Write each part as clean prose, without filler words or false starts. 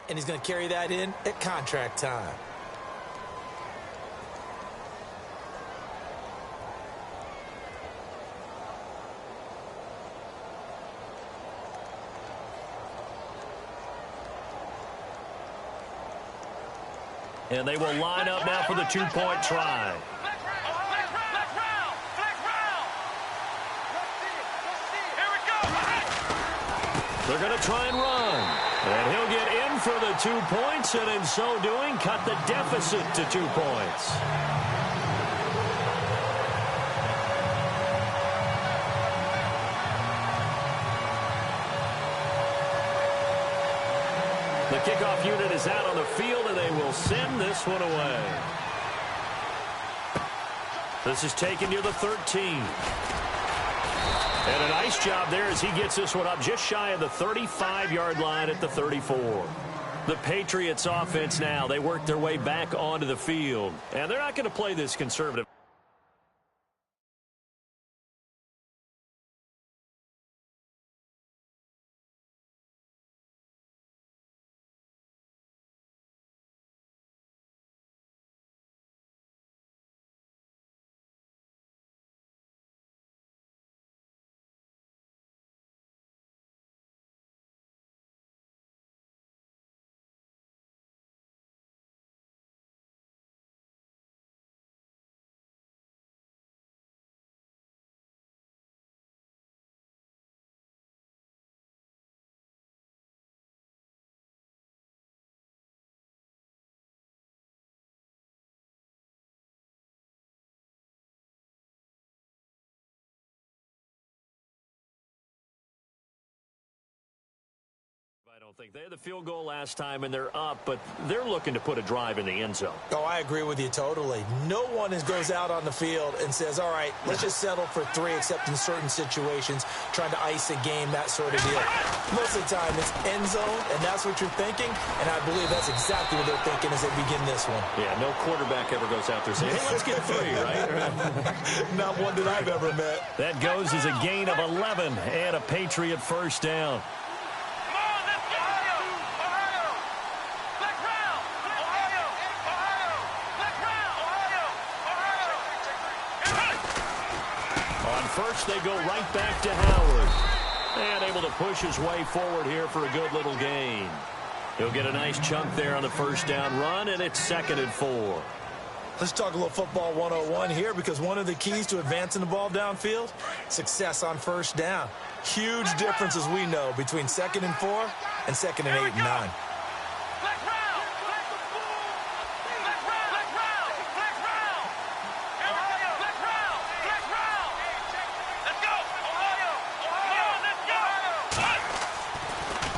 and he's going to carry that in at contract time. And they will line up now for the two-point try. They're going to try and run. And he'll get in for the 2 points, and in so doing, cut the deficit to 2 points. The kickoff unit is out on the field, and they will send this one away. This is taken near the 13. And a nice job there as he gets this one up just shy of the 35-yard line at the 34. The Patriots offense now, they work their way back onto the field. And they're not going to play this conservative. I don't think they had the field goal last time, and they're up, but they're looking to put a drive in the end zone. Oh, I agree with you totally. No one goes out on the field and says, all right, let's just settle for 3, except in certain situations, trying to ice a game, that sort of deal. Most of the time, it's end zone, and that's what you're thinking, and I believe that's exactly what they're thinking as they begin this one. Yeah, no quarterback ever goes out there saying, hey, let's get 3, right? Not one that I've ever met. That goes as a gain of 11 and a Patriot first down. First, they go right back to Howard. And able to push his way forward here for a good little gain. He'll get a nice chunk there on the first down run, and it's 2nd and 4. Let's talk a little football 101 here, because one of the keys to advancing the ball downfield, success on first down. Huge difference, as we know, between 2nd and 4 and 2nd and 8 and 9.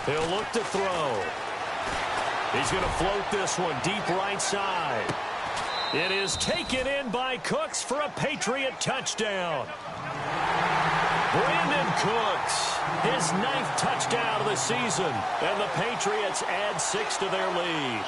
He'll look to throw. He's going to float this one deep right side. It is taken in by Cooks for a Patriot touchdown. Brandon Cooks, his 9th touchdown of the season, and the Patriots add 6 to their lead.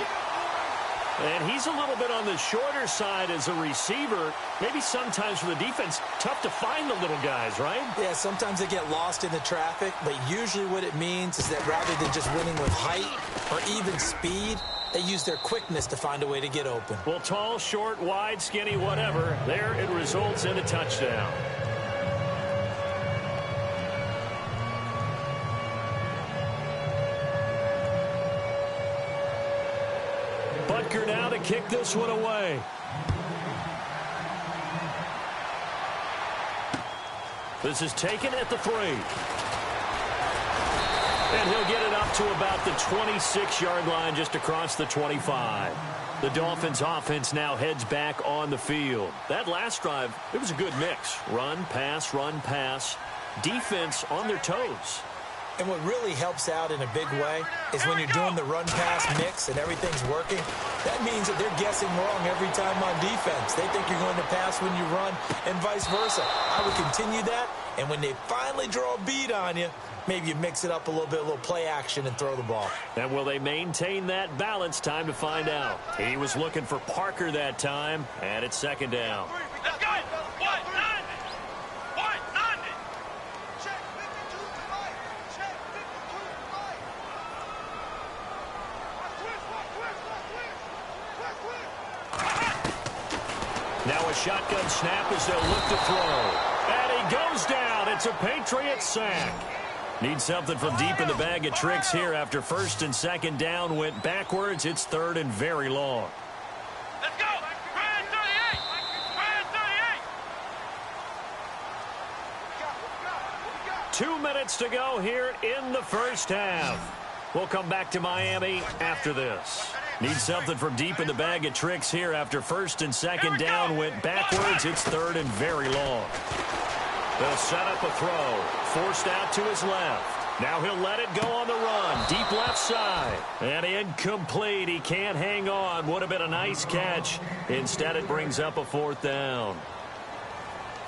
And he's a little bit on the shorter side as a receiver. Maybe sometimes for the defense, tough to find the little guys, right? Yeah, sometimes they get lost in the traffic, but usually what it means is that rather than just winning with height or even speed, they use their quickness to find a way to get open. Well, tall, short, wide, skinny, whatever, there it results in a touchdown. Butker now to kick this one away. This is taken at the 3. And he'll get it up to about the 26-yard line, just across the 25. The Dolphins offense now heads back on the field. That last drive, it was a good mix. Run, pass, defense on their toes. And what really helps out in a big way is when you're doing the run-pass mix and everything's working, that means that they're guessing wrong every time on defense. They think you're going to pass when you run and vice versa. I would continue that, and when they finally draw a beat on you, maybe you mix it up a little play action and throw the ball. And will they maintain that balance? Time to find out. He was looking for Parker that time, and it's 2nd down. Now a shotgun snap as they'll look to throw. And he goes down. It's a Patriot sack. Need something from deep in the bag of tricks here after first and second down went backwards. It's third and very long. Let's go. 2 minutes to go here in the first half. We'll come back to Miami after this. Need something from deep in the bag of tricks here after first and second down went backwards. It's third and very long. They'll set up a throw. Forced out to his left. Now he'll let it go on the run. Deep left side. And incomplete. He can't hang on. Would have been a nice catch. Instead, it brings up a fourth down.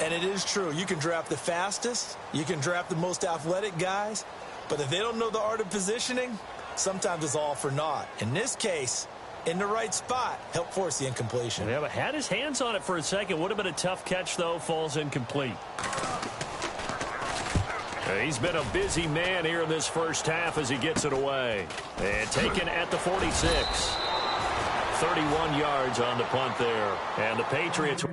And it is true. You can draft the fastest. You can draft the most athletic guys. But if they don't know the art of positioning, sometimes it's all for naught. In this case, in the right spot, help force the incompletion. Yeah, but had his hands on it for a second. Would have been a tough catch, though. Falls incomplete. He's been a busy man here in this first half as he gets it away. And taken at the 46. 31 yards on the punt there. And the Patriots...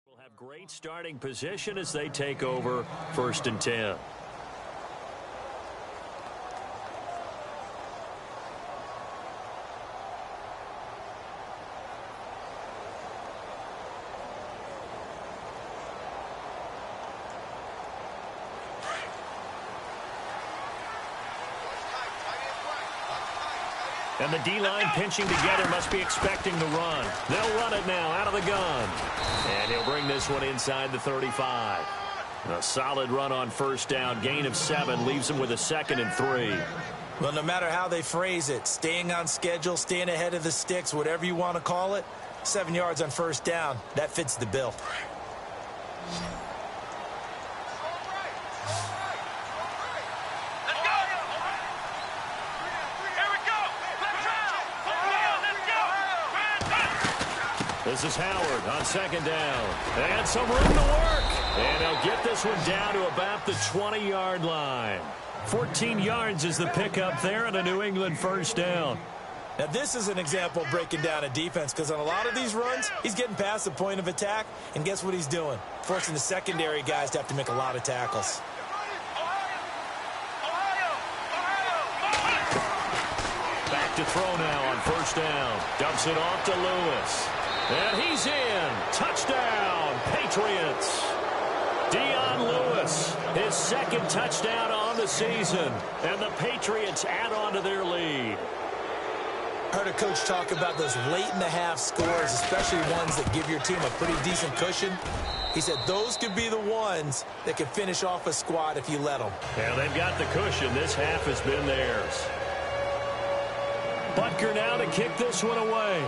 will have great starting position as they take over first and 10. And the D-line pinching together must be expecting the run. They'll run it now out of the gun. And he'll bring this one inside the 35. A solid run on first down. Gain of 7 leaves him with a 2nd and 3. Well, no matter how they phrase it, staying on schedule, staying ahead of the sticks, whatever you want to call it, 7 yards on first down, that fits the bill. This is Howard on second down. And some room to work. And they'll get this one down to about the 20-yard line. 14 yards is the pickup there and a New England first down. Now, this is an example of breaking down a defense because on a lot of these runs, he's getting past the point of attack, and guess what he's doing? Forcing the secondary guys to have to make a lot of tackles. Back to throw now on first down. Dumps it off to Lewis. And he's in. Touchdown, Patriots. Dion Lewis, his 2nd touchdown on the season. And the Patriots add on to their lead. I heard a coach talk about those late-in-the-half scores, especially ones that give your team a pretty decent cushion. He said those could be the ones that could finish off a squad if you let them. Yeah, they've got the cushion. This half has been theirs. Butker now to kick this one away.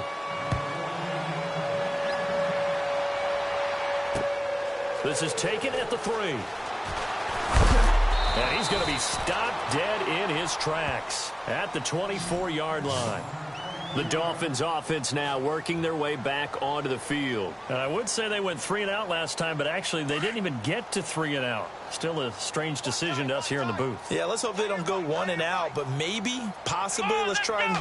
This is taken at the 3. And he's going to be stopped dead in his tracks at the 24-yard line. The Dolphins offense now working their way back onto the field. And I would say they went 3 and out last time, but actually they didn't even get to 3 and out. Still a strange decision to us here in the booth. Yeah, let's hope they don't go 1 and out, but maybe, possibly, let's try and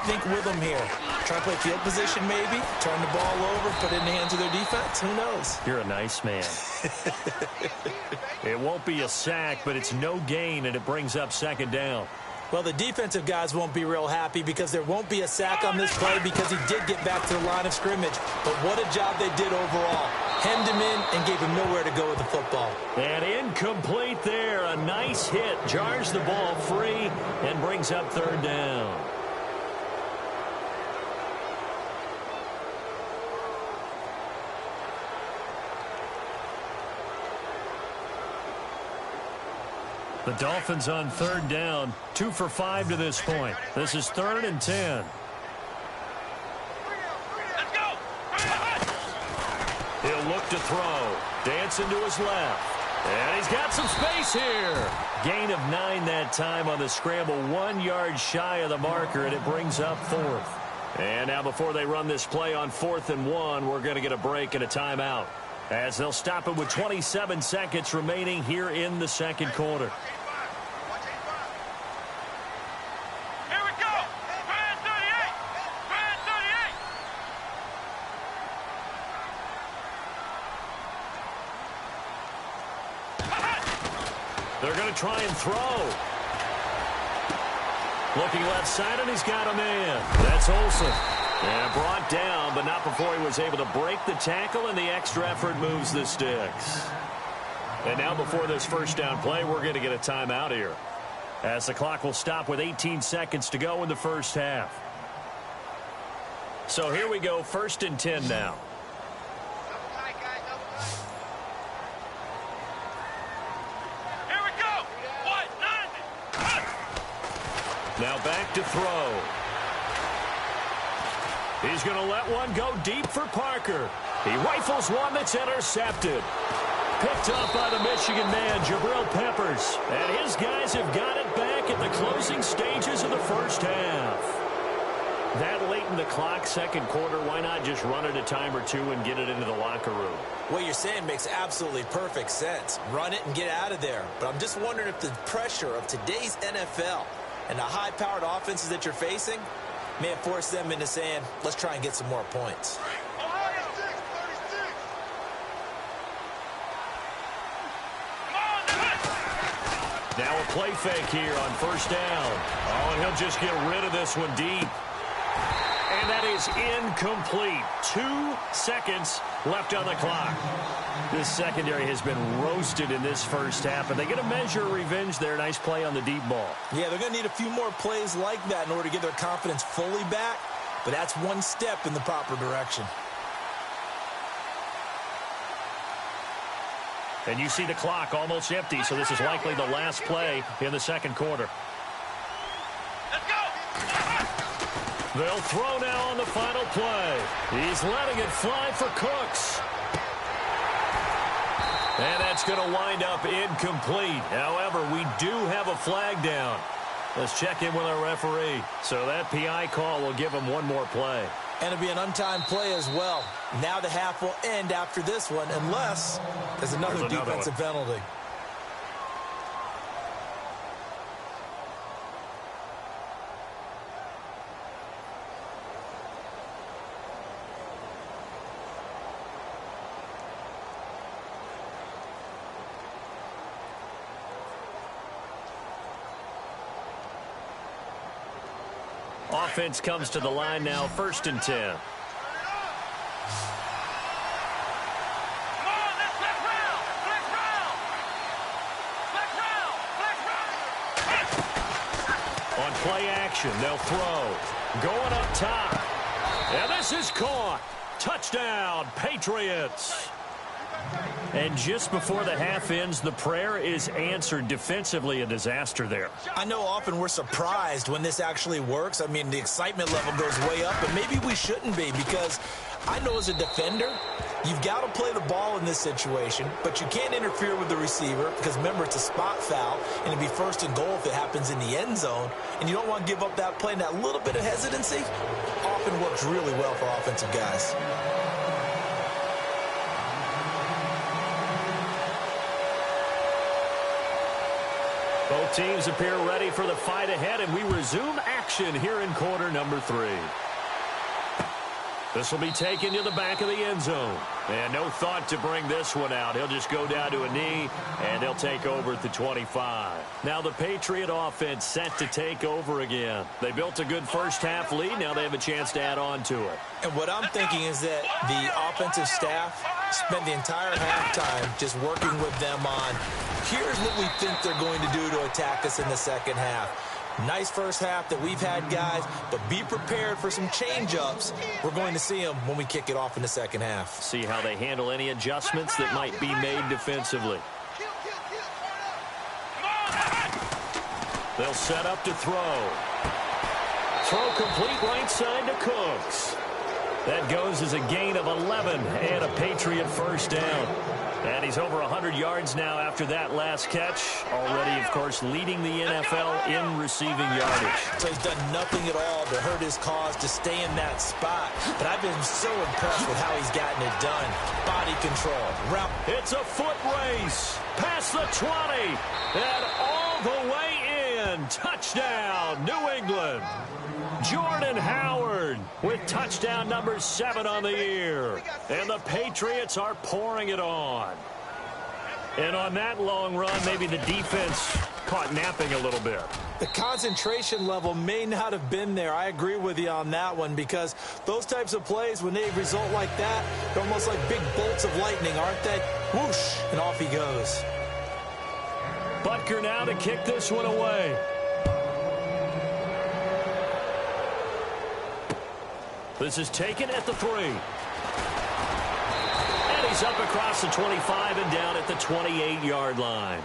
think with them here. Try to play field position maybe, turn the ball over, put it in the hands of their defense. Who knows? You're a nice man. It won't be a sack, but it's no gain, and it brings up second down. Well, the defensive guys won't be real happy because there won't be a sack on this play because he did get back to the line of scrimmage. But what a job they did overall. Hemmed him in and gave him nowhere to go with the football. And incomplete there. A nice hit. Jars the ball free and brings up third down. The Dolphins on third down, 2 for 5 to this point. This is 3rd and 10. Let's go. He'll look to throw. Dancing to his left. And he's got some space here. Gain of 9 that time on the scramble. 1 yard shy of the marker, and it brings up 4th. And now before they run this play on 4th and 1, we're going to get a break and a timeout, as they'll stop it with 27 seconds remaining here in the second quarter. Here we go. Brand 38. Brand 38. They're going to try and throw. Looking left side, and he's got a man. That's Olsen. And brought down, but not before he was able to break the tackle, and the extra effort moves the sticks. And now before this first down play, we're going to get a timeout here, as the clock will stop with 18 seconds to go in the first half. So here we go, 1st and 10 now. Now back to throw. He's going to let one go deep for Parker. He rifles one that's intercepted. Picked up by the Michigan man, Jabril Peppers. And his guys have got it back at the closing stages of the first half. That late in the clock, second quarter, why not just run it a time or two and get it into the locker room? What you're saying makes absolutely perfect sense. Run it and get out of there. But I'm just wondering if the pressure of today's NFL and the high-powered offenses that you're facing may have forced them into saying, let's try and get some more points. Now a play fake here on first down. Oh, and he'll just get rid of this one deep. And that is incomplete. 2 seconds left on the clock. This secondary has been roasted in this first half, and they get a measure of revenge there. Nice play on the deep ball. Yeah, they're going to need a few more plays like that in order to get their confidence fully back, but that's one step in the proper direction. And you see the clock almost empty, so this is likely the last play in the second quarter. Let's go. They'll throw now on the final play. He's letting it fly for Cooks. And that's going to wind up incomplete. However, we do have a flag down. Let's check in with our referee. So that PI call will give him one more play. And it'll be an untimed play as well. Now the half will end after this one, unless there's another defensive penalty. Offense comes to the line now, 1st and 10. On play action, they'll throw. Going up top. And this is caught. Touchdown, Patriots. And just before the half ends, the prayer is answered. Defensively, a disaster there. I know often we're surprised when this actually works. I mean, the excitement level goes way up, but maybe we shouldn't be, because I know as a defender, you've got to play the ball in this situation, but you can't interfere with the receiver because, remember, it's a spot foul, and it'd be 1st and goal if it happens in the end zone, and you don't want to give up that play, and that little bit of hesitancy often works really well for offensive guys. Both teams appear ready for the fight ahead, and we resume action here in quarter number 3. This will be taken to the back of the end zone. And no thought to bring this one out. He'll just go down to a knee, and they'll take over at the 25. Now the Patriot offense set to take over again. They built a good first half lead. Now they have a chance to add on to it. And what I'm thinking is that the offensive staff spent the entire halftime just working with them on, here's what we think they're going to do to attack us in the second half. Nice first half that we've had, guys, but be prepared for some change-ups. We're going to see them when we kick it off in the second half. See how they handle any adjustments that might be made defensively. They'll set up to throw. Throw complete right side to Cooks. That goes as a gain of 11 and a Patriot first down. And he's over 100 yards now after that last catch. Already, of course, leading the NFL in receiving yardage. So he's done nothing at all to hurt his cause to stay in that spot. But I've been so impressed with how he's gotten it done. Body control. Route. It's a foot race. Past the 20. And all the way in. Touchdown, New England. Jordan Howard with touchdown number 7 on the year. And the Patriots are pouring it on. And on that long run, maybe the defense caught napping a little bit. The concentration level may not have been there. I agree with you on that one, because those types of plays, when they result like that, they're almost like big bolts of lightning, aren't they? Whoosh, and off he goes. Butker now to kick this one away. This is taken at the 3. And he's up across the 25 and down at the 28-yard line.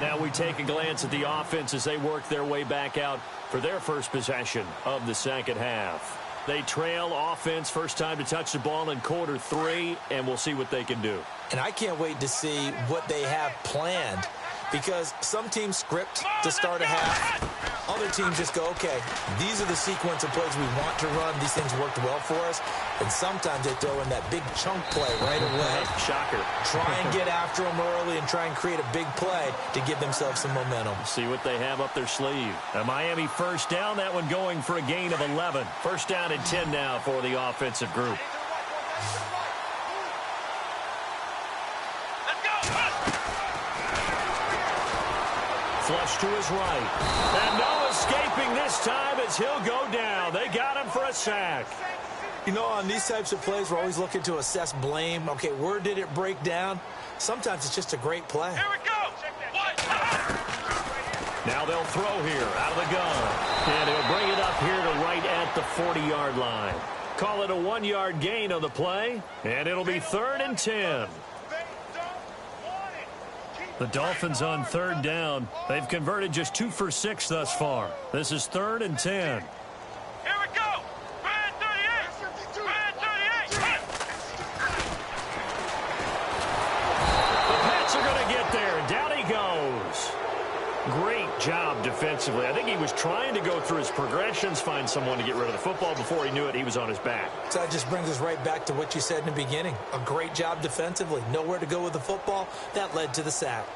Now we take a glance at the offense as they work their way back out for their first possession of the second half. They trail offense, first time to touch the ball in quarter 3, and we'll see what they can do. And I can't wait to see what they have planned, because some teams script to start a half. Other teams just go, okay, these are the sequence of plays we want to run. These things worked well for us. And sometimes they throw in that big chunk play right away. Shocker. Try and get after them early and try and create a big play to give themselves some momentum. See what they have up their sleeve. A Miami first down, that one going for a gain of 11. First down and 10 now for the offensive group. Flush to his right. And no escaping this time as he'll go down. They got him for a sack. You know, on these types of plays, we're always looking to assess blame. Okay, where did it break down? Sometimes it's just a great play. Here we go. Now they'll throw here out of the gun. And he'll bring it up here to right at the 40-yard line. Call it a 1-yard gain on the play. And it'll be 3rd and 10. The Dolphins on 3rd down. They've converted just 2 for 6 thus far. This is 3rd and 10. Here we go. Brand 38. Brand 38. The Pats are going to get there. Down he goes. Great job defensively. I think he was trying to go through his progressions, find someone to get rid of the football. Before he knew it, he was on his back. So that just brings us right back to what you said in the beginning. A great job defensively. Nowhere to go with the football. That led to the sack.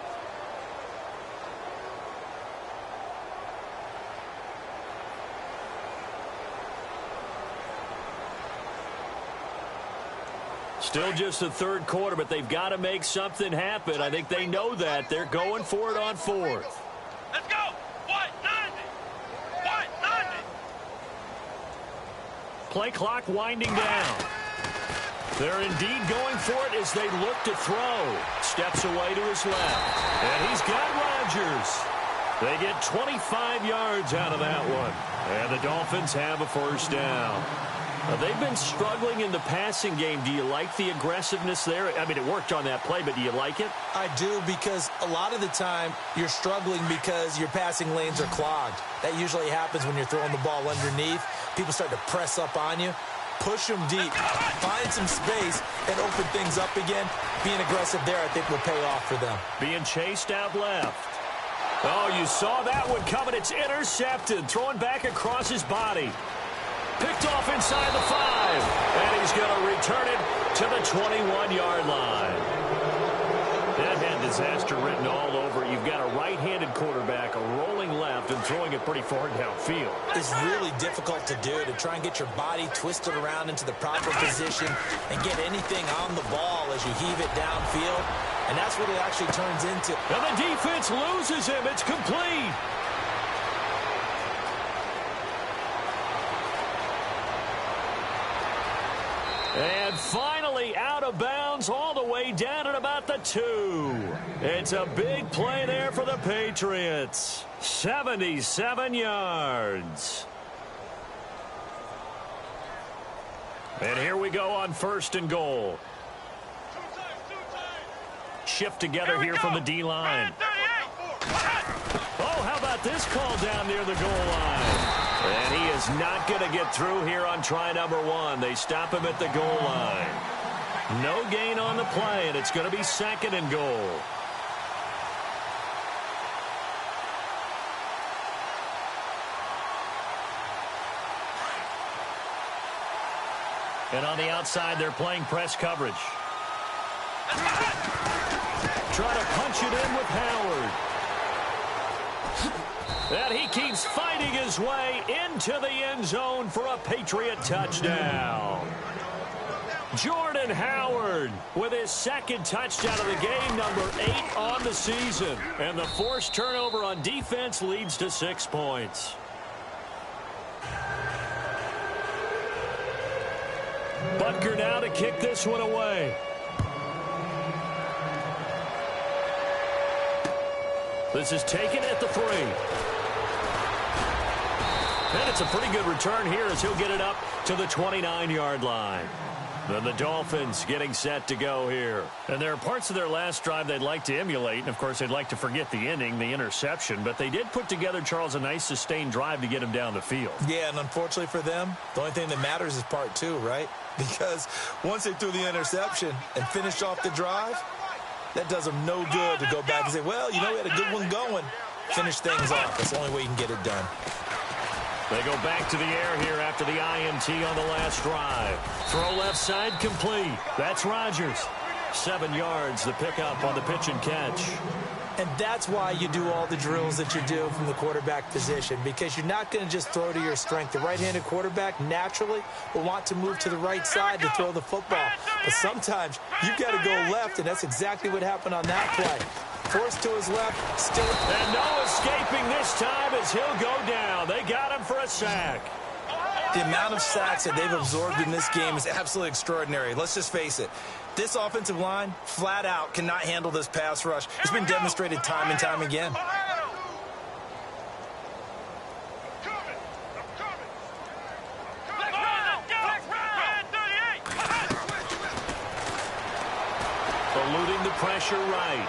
Still just the 3rd quarter, but they've got to make something happen. I think they know that. They're going for it on 4th. Let's go. What? 90. What? 90. Play clock winding down. They're indeed going for it as they look to throw. Steps away to his left. And he's got Rodgers. They get 25 yards out of that one. And the Dolphins have a first down. They've been struggling in the passing game. Do you like the aggressiveness there? I mean, it worked on that play, but do you like it? I do, because a lot of the time you're struggling because your passing lanes are clogged. That usually happens when you're throwing the ball underneath. People start to press up on you. Push them deep. Find some space and open things up again. Being aggressive there, I think, will pay off for them. Being chased out left. Oh, you saw that one coming. It's intercepted. Throwing back across his body. Picked off inside the 5. And he's going to return it to the 21-yard line. That had disaster written all over it. You've got a right-handed quarterback, a rolling left, and throwing it pretty far downfield. It's really difficult to do, to try and get your body twisted around into the proper position and get anything on the ball as you heave it downfield. And that's what it actually turns into. And the defense loses him. It's complete. And finally out of bounds all the way down at about the 2. It's a big play there for the Patriots. 77 yards. And here we go on 1st and goal. Shift together here from the D-line. Oh, how about this call down near the goal line? And he is not going to get through here on try number 1. They stop him at the goal line. No gain on the play, and it's going to be 2nd and goal. And on the outside, they're playing press coverage. Trying to punch it in with Howard. And he keeps fighting his way into the end zone for a Patriot touchdown. Jordan Howard with his 2nd touchdown of the game, number 8 on the season. And the forced turnover on defense leads to 6 points. Butker now to kick this one away. This is taken at the 3. And it's a pretty good return here as he'll get it up to the 29-yard line. Then the Dolphins getting set to go here. And there are parts of their last drive they'd like to emulate. And, of course, they'd like to forget the ending, the interception. But they did put together, Charles, a nice sustained drive to get him down the field. Yeah, and unfortunately for them, the only thing that matters is part 2, right? Because once they threw the interception and finished off the drive, that does them no good to go back and say, well, you know, we had a good one going. Finish things off. That's the only way you can get it done. They go back to the air here after the INT on the last drive. Throw left side complete. That's Rodgers. 7 yards, the pickup on the pitch and catch. And that's why you do all the drills that you do from the quarterback position, because you're not going to just throw to your strength. The right-handed quarterback naturally will want to move to the right side to throw the football. But sometimes you've got to go left, and that's exactly what happened on that play. Forced to his left, still. And no escaping this time as he'll go down. They got him for a sack. The amount of sacks that they've absorbed in this game is absolutely extraordinary. Let's just face it. This offensive line, flat out, cannot handle this pass rush. It's been demonstrated time and time again. Eluding the pressure right.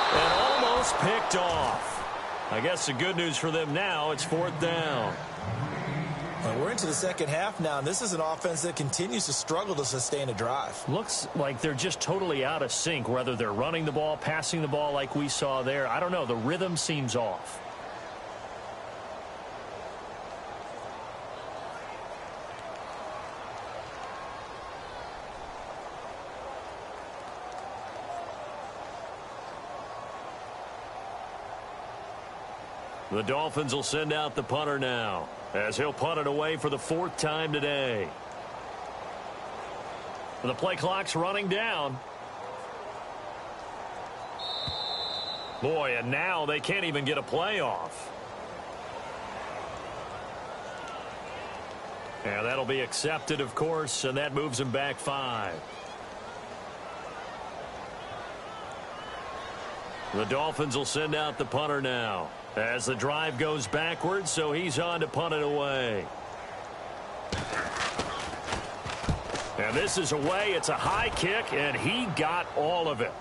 And almost picked off. I guess the good news for them now, it's 4th down. And we're into the second half now, and this is an offense that continues to struggle to sustain a drive. Looks like they're just totally out of sync, whether they're running the ball, passing the ball like we saw there. I don't know. The rhythm seems off. The Dolphins will send out the punter now, as he'll punt it away for the 4th time today. The play clock's running down. Boy, and now they can't even get a play off. And that'll be accepted, of course, and that moves him back 5. The Dolphins will send out the punter now, as the drive goes backwards, so he's on to punt it away. And this is away. It's a high kick, and he got all of it.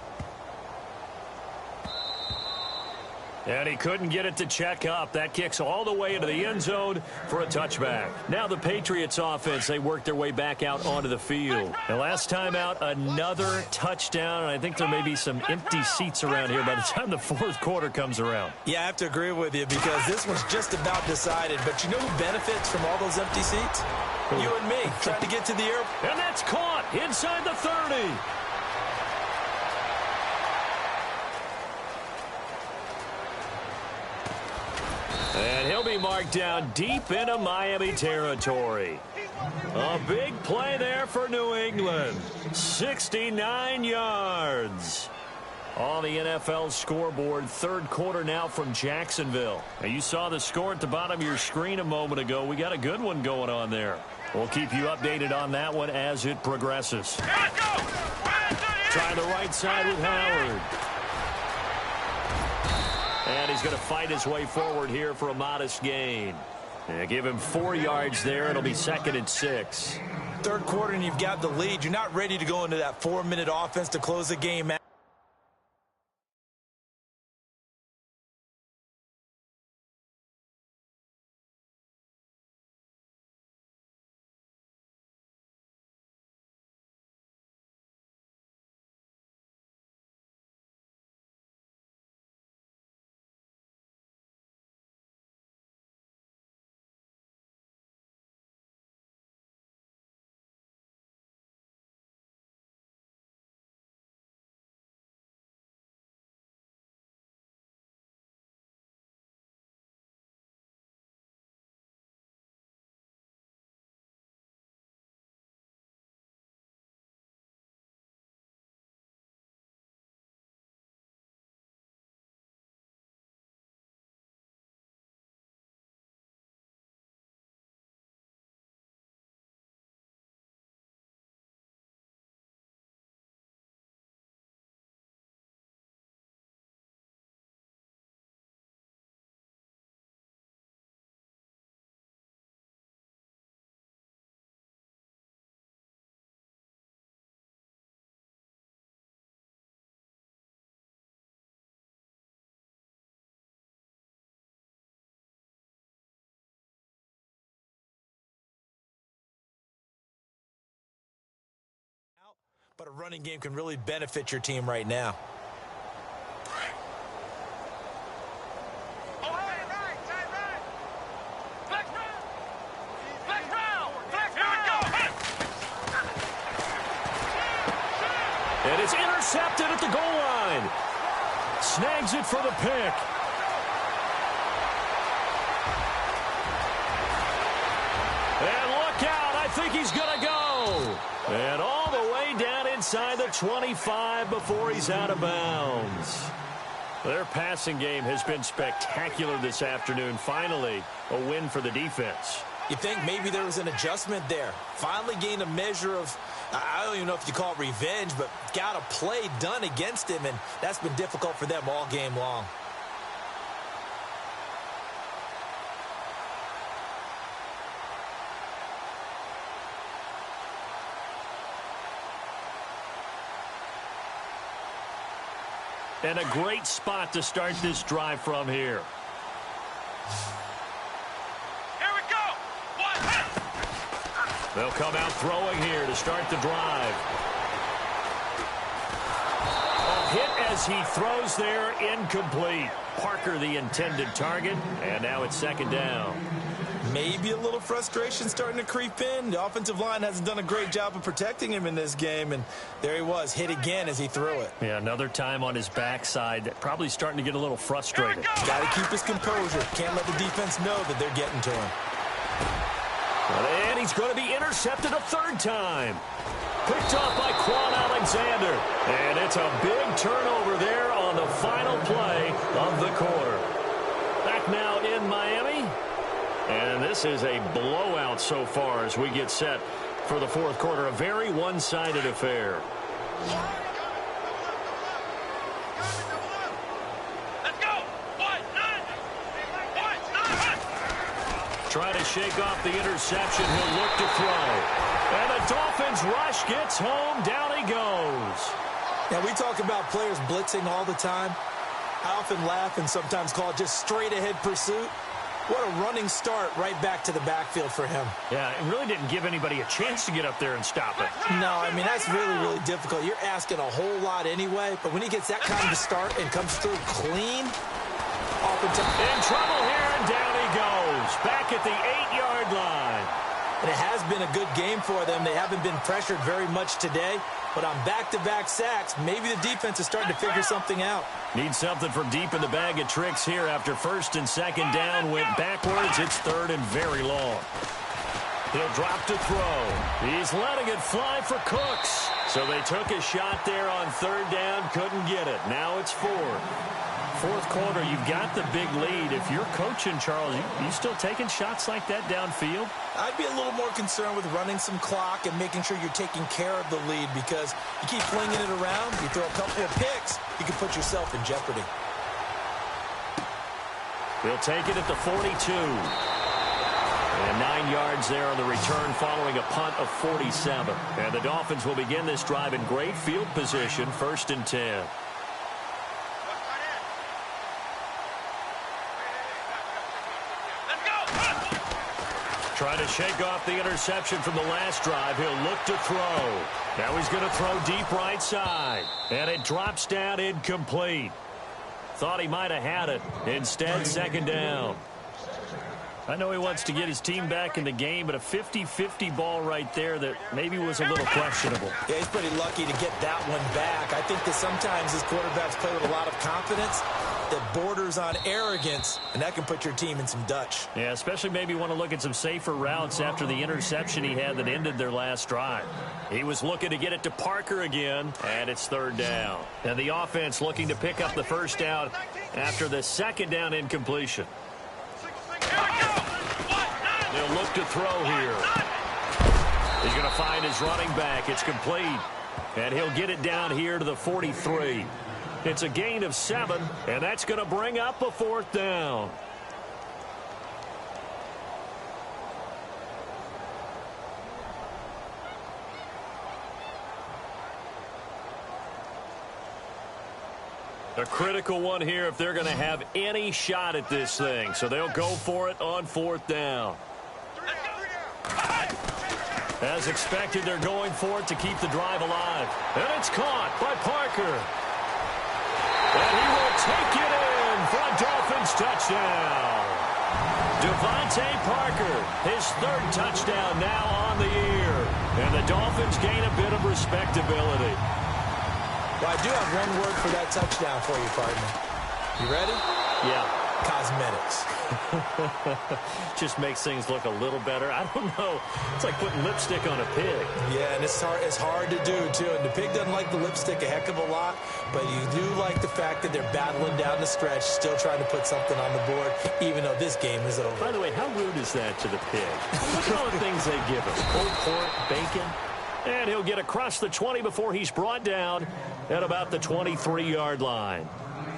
And he couldn't get it to check up. That kicks all the way into the end zone for a touchback. Now the Patriots offense, they work their way back out onto the field. And last time out, another touchdown. And I think there may be some empty seats around here by the time the 4th quarter comes around. Yeah, I have to agree with you because this one's just about decided. But you know who benefits from all those empty seats? You and me, trying to get to the airport. And that's caught inside the 30. And he'll be marked down deep into Miami territory. A big play there for New England. 69 yards. On the NFL scoreboard, 3rd quarter now from Jacksonville. Now you saw the score at the bottom of your screen a moment ago. We got a good one going on there. We'll keep you updated on that one as it progresses. Try the right side with Howard. And he's going to fight his way forward here for a modest gain. And give him 4 yards there. It'll be 2nd and 6. 3rd quarter and you've got the lead. You're not ready to go into that 4-minute offense to close the game out. But a running game can really benefit your team right now. And it's intercepted at the goal line. Snags it for the pick. And look out, I think he's going to go. And all the way down inside the 25 before he's out of bounds. Their passing game has been spectacular this afternoon. Finally, a win for the defense. You think maybe there was an adjustment there. Finally gained a measure of, I don't even know if you call it revenge, but got a play done against him, and that's been difficult for them all game long. And a great spot to start this drive from here. Here we go. They'll come out throwing here to start the drive. A hit as he throws there, incomplete. Parker the intended target, and now it's second down. Maybe a little frustration starting to creep in. The offensive line hasn't done a great job of protecting him in this game, and there he was, hit again as he threw it. Yeah, another time on his backside, probably starting to get a little frustrated. Got to keep his composure. Can't let the defense know that they're getting to him. And he's going to be intercepted a third time. Picked off by Quan Alexander. And it's a big turnover there on the final play of the quarter. Back now in Miami. And this is a blowout so far as we get set for the fourth quarter. A very one-sided affair. Let's go. Try to shake off the interception. He'll look to throw. And the Dolphins rush gets home. Down he goes. Now, we talk about players blitzing all the time. I often laugh and sometimes call it just straight-ahead pursuit. What a running start right back to the backfield for him. Yeah, it really didn't give anybody a chance to get up there and stop it. No, I mean, that's really, really difficult. You're asking a whole lot anyway, but when he gets that kind of a start and comes through clean, in trouble here, and down he goes. Back at the 8-yard line. And it has been a good game for them. They haven't been pressured very much today, but on back-to-back sacks, maybe the defense is starting to figure something out. Need something from deep in the bag of tricks here after first and second down went backwards. It's third and very long. He'll drop to throw. He's letting it fly for Cooks. So they took a shot there on third down, couldn't get it. Now it's fourth. Fourth quarter, you've got the big lead. If you're coaching, Charles, you still taking shots like that downfield? I'd be a little more concerned with running some clock and making sure you're taking care of the lead, because you keep flinging it around, you throw a couple of picks, you can put yourself in jeopardy. He'll take it at the 42. And 9 yards there on the return following a punt of 47. And the Dolphins will begin this drive in great field position, first and 10. Try to shake off the interception from the last drive. He'll look to throw. Now he's going to throw deep right side. And it drops down incomplete. Thought he might have had it. Instead, second down. I know he wants to get his team back in the game, but a 50-50 ball right there that maybe was a little questionable. Yeah, he's pretty lucky to get that one back. I think that sometimes his quarterbacks play with a lot of confidence that borders on arrogance, and that can put your team in some Dutch. Yeah, especially maybe want to look at some safer routes after the interception he had that ended their last drive. He was looking to get it to Parker again, and it's third down. And the offense looking to pick up the first down after the second down incompletion. They'll look to throw here. He's going to find his running back. It's complete. And he'll get it down here to the 43. It's a gain of 7, and that's going to bring up a fourth down. A critical one here if they're going to have any shot at this thing. So they'll go for it on fourth down. As expected, they're going for it to keep the drive alive. And it's caught by Parker. And he will take it in for a Dolphins touchdown. Devontae Parker, his third touchdown now on the year. And the Dolphins gain a bit of respectability. Well, I do have one word for that touchdown for you, partner. You ready? Yeah. Cosmetics. Just makes things look a little better. I don't know. It's like putting lipstick on a pig. Yeah, and it's hard to do, too. And the pig doesn't like the lipstick a heck of a lot, but you do like the fact that they're battling down the stretch, still trying to put something on the board, even though this game is over. By the way, how rude is that to the pig? Look at all the things they give him. Pulled pork, bacon. And he'll get across the 20 before he's brought down at about the 23-yard line.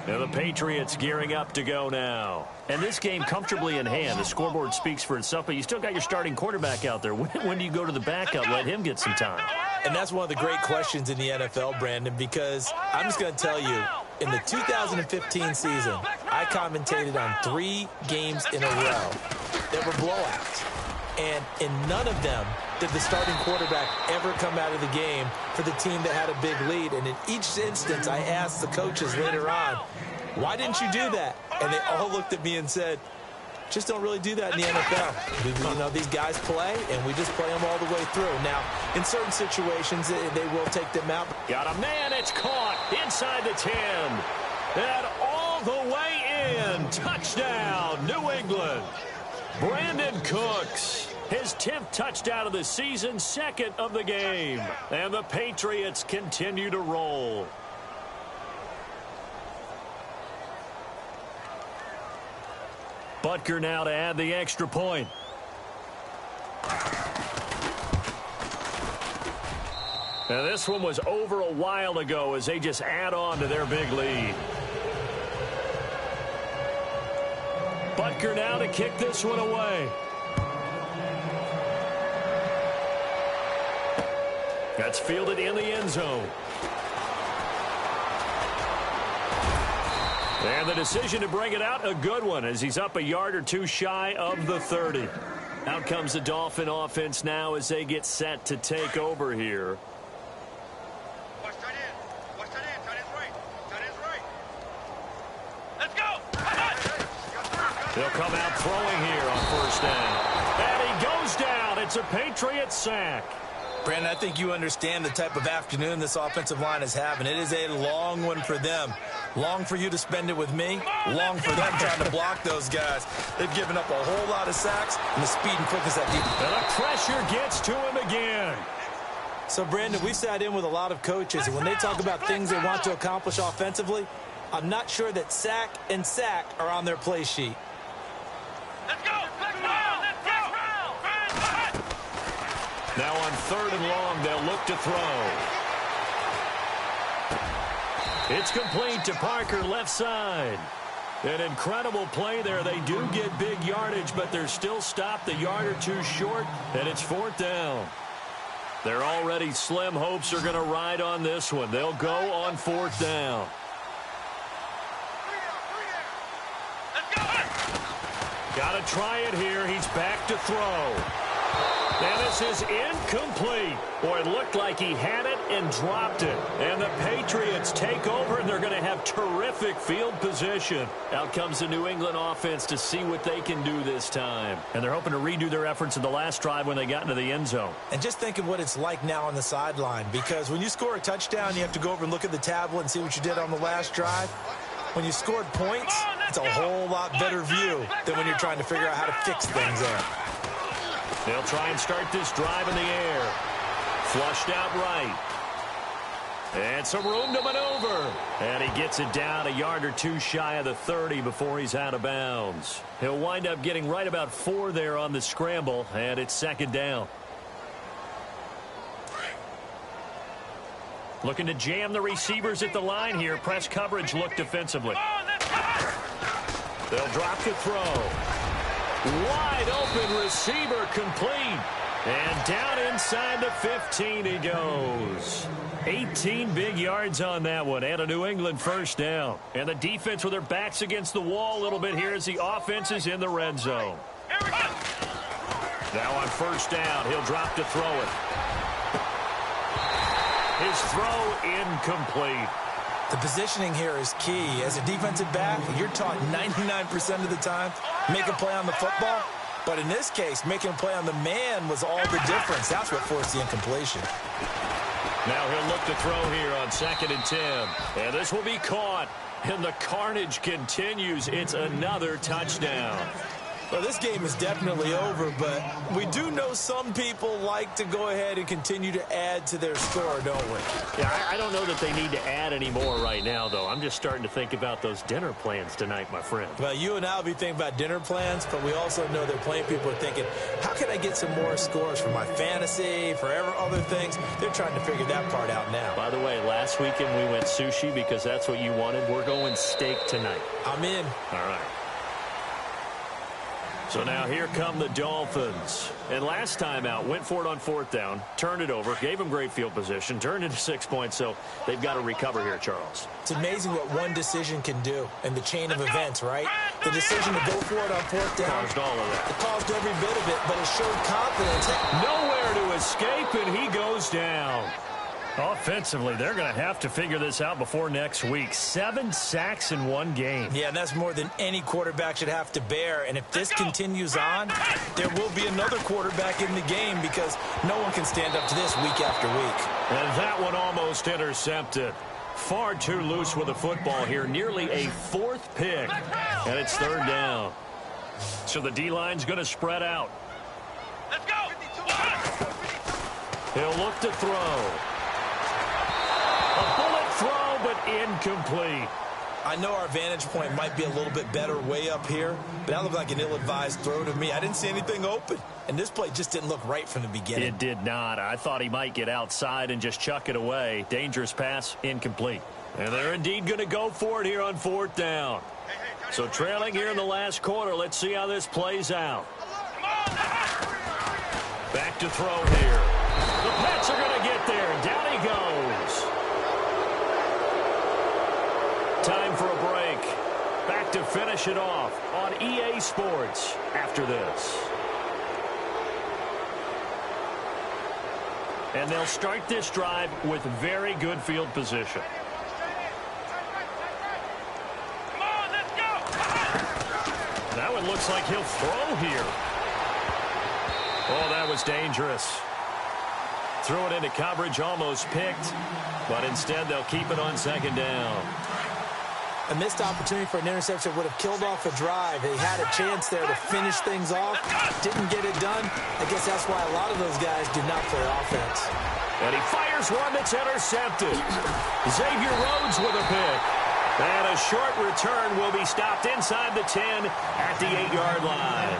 And the Patriots gearing up to go now. And this game comfortably in hand. The scoreboard speaks for itself, but you still got your starting quarterback out there. When do you go to the backup, let him get some time? And that's one of the great questions in the NFL, Brandon, because I'm just going to tell you, in the 2015 season, I commentated on 3 games in a row that were blowouts. And in none of them did the starting quarterback ever come out of the game for the team that had a big lead. And in each instance, I asked the coaches later on, why didn't you do that? And they all looked at me and said, just don't really do that in the NFL. You know, these guys play, and we just play them all the way through. Now, in certain situations, they will take them out. Got a man. It's caught inside the 10. And all the way in. Touchdown, New England. Brandon Cooks. His 10th touchdown of the season, 2nd of the game. And the Patriots continue to roll. Butker now to add the extra point. Now this one was over a while ago as they just add on to their big lead. Butker now to kick this one away. That's fielded in the end zone. And the decision to bring it out, a good one, as he's up a yard or two shy of the 30. Out comes the Dolphin offense now as they get set to take over here. Watch tight end. Watch tight end. Tight end's right. Tight end's right. Let's go. They'll come out throwing here on first down. And he goes down. It's a Patriot sack. Brandon, I think you understand the type of afternoon this offensive line is having. It is a long one for them. Long for you to spend it with me. Long for them trying to block those guys. They've given up a whole lot of sacks, and the speed and quickness that deep. And the pressure gets to him again. So, Brandon, we've sat in with a lot of coaches, and when they talk about things they want to accomplish offensively, I'm not sure that sack and sack are on their play sheet. Let's go. Let's go. Now on 3rd and long, they'll look to throw. It's complete to Parker, left side. An incredible play there. They do get big yardage, but they're still stopped a yard or two short, and it's 4th down. They're already slim hopes are going to ride on this one. They'll go on 4th down. Got to try it here. He's back to throw. Now this is incomplete. Boy, it looked like he had it and dropped it. And the Patriots take over, and they're going to have terrific field position. Out comes the New England offense to see what they can do this time. And they're hoping to redo their efforts in the last drive when they got into the end zone. And just think of what it's like now on the sideline, because when you score a touchdown, you have to go over and look at the tablet and see what you did on the last drive. When you scored points, it's a whole lot better view than when you're trying to figure out how to fix things there. They'll try and start this drive in the air. Flushed out right. And some room to maneuver. And he gets it down a yard or two shy of the 30 before he's out of bounds. He'll wind up getting right about 4 there on the scramble, and it's 2nd down. Looking to jam the receivers at the line here. Press coverage look defensively. They'll drop the throw. Wide open receiver complete. And down inside the 15 he goes. 18 big yards on that one, and a New England first down. And the defense with their backs against the wall a little bit here as the offense is in the red zone. Now on first down, he'll drop to throw it. His throw incomplete. The positioning here is key. As a defensive back, you're taught 99% of the time, make a play on the football. But in this case, making a play on the man was all the difference. That's what forced the incompletion. Now he'll look to throw here on 2nd and 10. And this will be caught. And the carnage continues. It's another touchdown. Well, this game is definitely over, but we do know some people like to go ahead and continue to add to their score, don't we? Yeah, I don't know that they need to add any more right now, though. I'm just starting to think about those dinner plans tonight, my friend. Well, you and I will be thinking about dinner plans, but we also know that plenty of people are thinking, how can I get some more scores for my fantasy, for other things? They're trying to figure that part out now. By the way, last weekend we went sushi because that's what you wanted. We're going steak tonight. I'm in. All right. So now here come the Dolphins. And last time out, went for it on 4th down, turned it over, gave them great field position, turned into 6 points, so they've got to recover here, Charles. It's amazing what one decision can do in the chain of events, right? The decision to go for it on 4th down. Caused all of that. It caused every bit of it, but it showed confidence. Nowhere to escape, and he goes down. Offensively, they're going to have to figure this out before next week. 7 sacks in one game. Yeah, and that's more than any quarterback should have to bear. And if this continues on, there will be another quarterback in the game because no one can stand up to this week after week. And that one almost intercepted. Far too loose with the football here. Nearly a 4th pick. And it's 3rd down. So the D-line's going to spread out. Let's go! He'll look to throw. A bullet throw, but incomplete. I know our vantage point might be a little bit better way up here, but that looked like an ill-advised throw to me. I didn't see anything open, and this play just didn't look right from the beginning. It did not. I thought he might get outside and just chuck it away. Dangerous pass, incomplete. And they're indeed going to go for it here on 4th down. So trailing here in the last quarter, let's see how this plays out. Back to throw here. The Pats are going to get there. Down he goes. Time for a break. Back to finish it off on EA Sports after this. And they'll start this drive with very good field position. Come on, let's go! That one looks like he'll throw here. Oh, that was dangerous. Threw it into coverage, almost picked. But instead, they'll keep it on 2nd down. A missed opportunity for an interception would have killed off a drive. They had a chance there to finish things off. Didn't get it done. I guess that's why a lot of those guys do not play offense. And he fires one that's intercepted. Xavier Rhodes with a pick. And a short return will be stopped inside the 10 at the 8-yard line.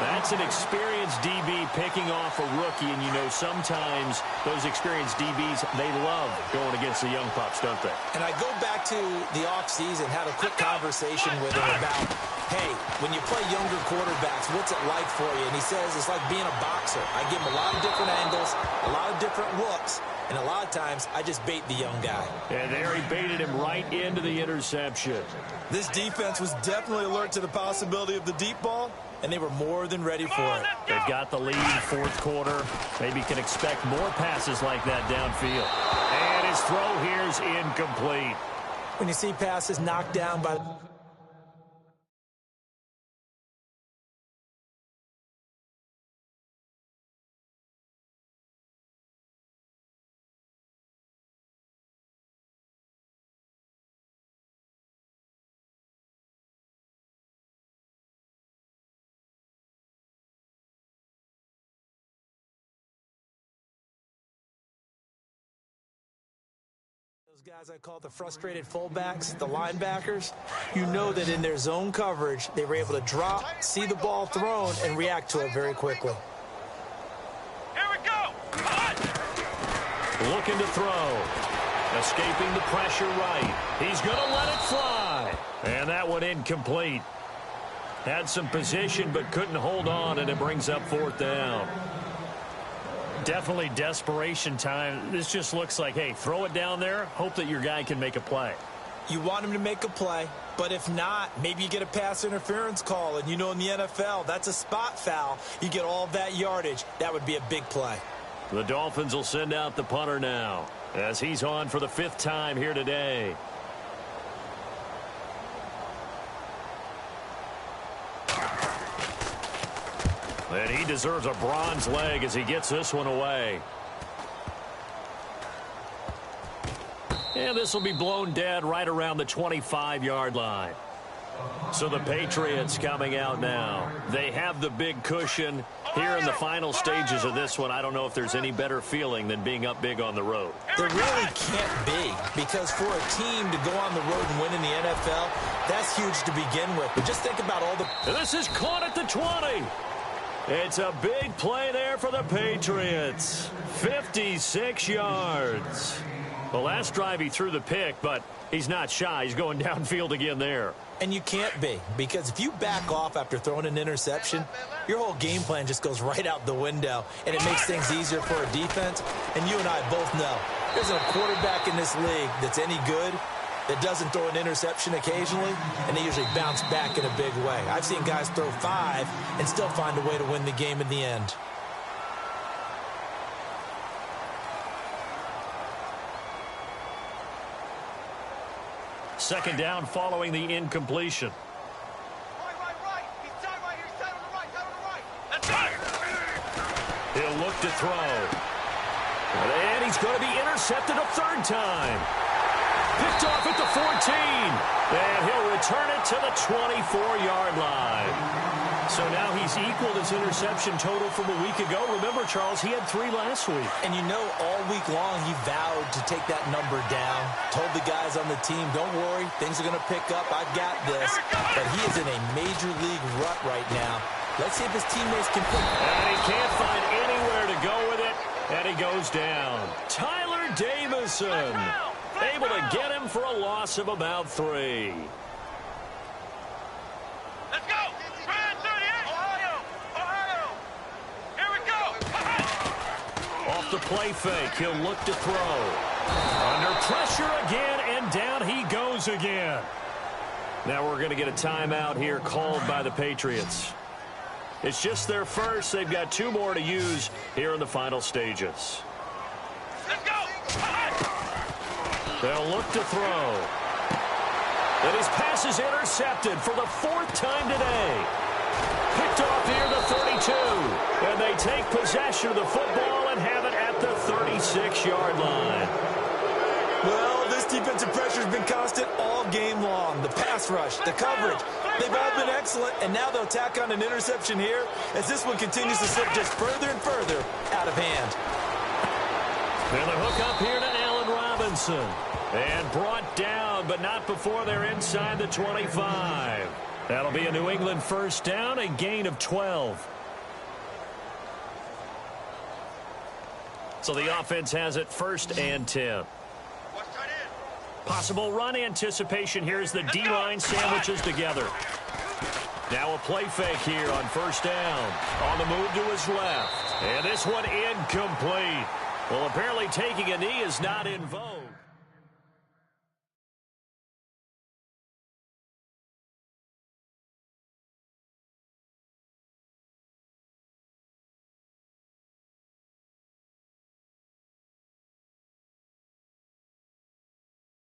That's an experienced DB picking off a rookie, and you know sometimes those experienced DBs, they love going against the young pups, don't they? And I go back to the offseason, had a quick conversation with him about, hey, when you play younger quarterbacks, what's it like for you? And he says it's like being a boxer. I give him a lot of different angles, a lot of different looks, and a lot of times I just bait the young guy. And there he baited him right into the interception. This defense was definitely alert to the possibility of the deep ball, and they were more than ready for it. They've got the lead 4th quarter. Maybe can expect more passes like that downfield. And his throw here's incomplete. When you see passes knocked down by... Those guys I call the frustrated fullbacks, the linebackers, you know that in their zone coverage, they were able to drop, see the ball thrown, and react to it very quickly. Here we go! Looking to throw. Escaping the pressure right. He's going to let it fly. And that one incomplete. Had some position but couldn't hold on, and it brings up 4th down. Definitely desperation time. This just looks like, hey, throw it down there, hope that your guy can make a play. You want him to make a play, but if not, maybe you get a pass interference call, and you know in the NFL, that's a spot foul. You get all that yardage. That would be a big play. The Dolphins will send out the punter now as he's on for the 5th time here today. And he deserves a bronze leg as he gets this one away. And this will be blown dead right around the 25-yard line. So the Patriots coming out now. They have the big cushion here in the final stages of this one. I don't know if there's any better feeling than being up big on the road. There really can't be, because for a team to go on the road and win in the NFL, that's huge to begin with. But just think about all the... And this is caught at the 20. It's a big play there for the Patriots. 56 yards. The last drive he threw the pick, but he's not shy. He's going downfield again there. And you can't be, because if you back off after throwing an interception, your whole game plan just goes right out the window, and it makes things easier for a defense. And you and I both know there's a quarterback in this league that's any good that doesn't throw an interception occasionally, and they usually bounce back in a big way. I've seen guys throw 5 and still find a way to win the game in the end. Second down following the incompletion. Right. He's tied right here. He's tied on the right. Tied on the right. That's right. He'll look to throw. And he's going to be intercepted a 3rd time. Picked off at the 14. And he'll return it to the 24-yard line. So now he's equaled his interception total from a week ago. Remember, Charles, he had 3 last week. And you know, all week long he vowed to take that number down. Told the guys on the team, don't worry, things are going to pick up. I've got this. But he is in a major league rut right now. Let's see if his teammates can pick. And he can't find anywhere to go with it. And he goes down. Tyler Davison able to get him for a loss of about 3. Let's go. Brand 38. Ohio. Here we go. Off the play fake, he'll look to throw. Under pressure again, and down he goes again. Now we're going to get a timeout here called by the Patriots. It's just their first. They've got 2 more to use here in the final stages. Let's go. They'll look to throw. And his pass is intercepted for the 4th time today. Picked off near the 32. And they take possession of the football and have it at the 36-yard line. Well, this defensive pressure has been constant all game long. The pass rush, the coverage, they've all been excellent, and now they'll tack on an interception here as this one continues to slip just further and further out of hand. And the hook up here to Allen Robinson. And brought down, but not before they're inside the 25. That'll be a New England 1st down, a gain of 12. So the offense has it 1st and 10. Possible run anticipation here as the D-line sandwiches together. Now a play fake here on 1st down. On the move to his left. And this one incomplete. Well, apparently taking a knee is not in vogue.